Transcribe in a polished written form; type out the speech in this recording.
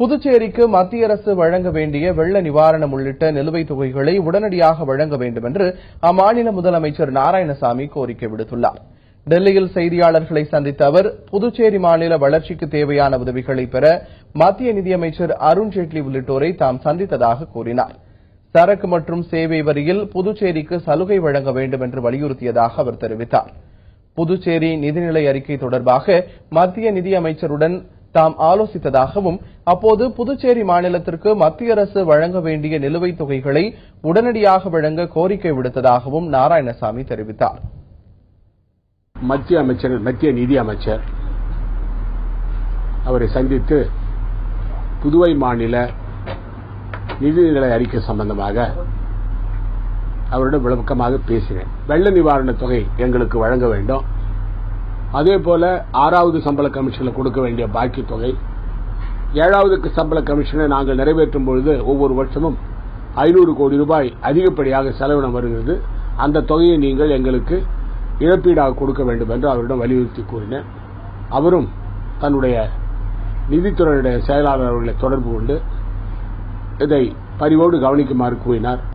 புதுச்சேரிக்கு மத்திய அரசு வழங்க வேண்டிய வெள்ள நிவாரணம் உள்ளிட்ட நிலுவைத் தொகைகளை உடனடியாக வழங்க வேண்டும் என்று அம்மாநில முதலமைச்சர் நாராயணசாமி கோரிக்கை விடுத்துள்ளார். டெல்லியில் செய்தியாளர்களை சந்தித்த அவர், புதுச்சேரி மாநில வளர்ச்சிக்கு தேவையான உதவிகளை பெற மத்திய நிதியமைச்சர் அருண்ஜேட்லி உள்ளிட்டோரை தாம் சந்தித்ததாக கூறினார். சரக்கு மற்றும் சேவை வரியில் புதுச்சேரிக்கு சலுகை வழங்க வேண்டும் என்று வலியுறுத்தியதாக அவர் தெரிவித்தார். புதுச்சேரி நிதிநிலை அறிக்கை தொடர்பாக மத்திய நிதியமைச்சருடன் தாம் ஆலோசித்ததாகவும், அப்போது புதுச்சேரி மாநிலத்திற்கு மத்திய அரசு வழங்க வேண்டிய நிலுவைத் தொகைகளை உடனடியாக வழங்க கோரிக்கை விடுத்ததாகவும் நாராயணசாமி தெரிவித்தார். மத்திய நிதி அமைச்சர் அவரை சந்தித்து புதுவை மாநில நிதிநிலை அறிக்கை சம்பந்தமாக அவரிடம் விளக்கமாக பேசினேன். வெள்ள நிவாரண தொகை எங்களுக்கு வழங்க வேண்டும். அதேபோல 6வது சம்பள கமிஷனில் கொடுக்க வேண்டிய பாக்கி தொகை, 7வது சம்பள கமிஷனை நாங்கள் நிறைவேற்றும் பொழுது ஒவ்வொரு வருஷமும் 500 கோடி ரூபாய் அதிகப்படியாக செலவினம் வருகிறது. அந்த தொகையை நீங்கள் எங்களுக்கு இழப்பீடாக கொடுக்க வேண்டும் என்று அவரிடம் வலியுறுத்தி கூறினேன். அவரும் தன்னுடைய நிதித்துறையுடைய செயலாளர்களை தொடர்பு கொண்டு இதை பரிவோடு கவனிக்குமாறு கூறினார்.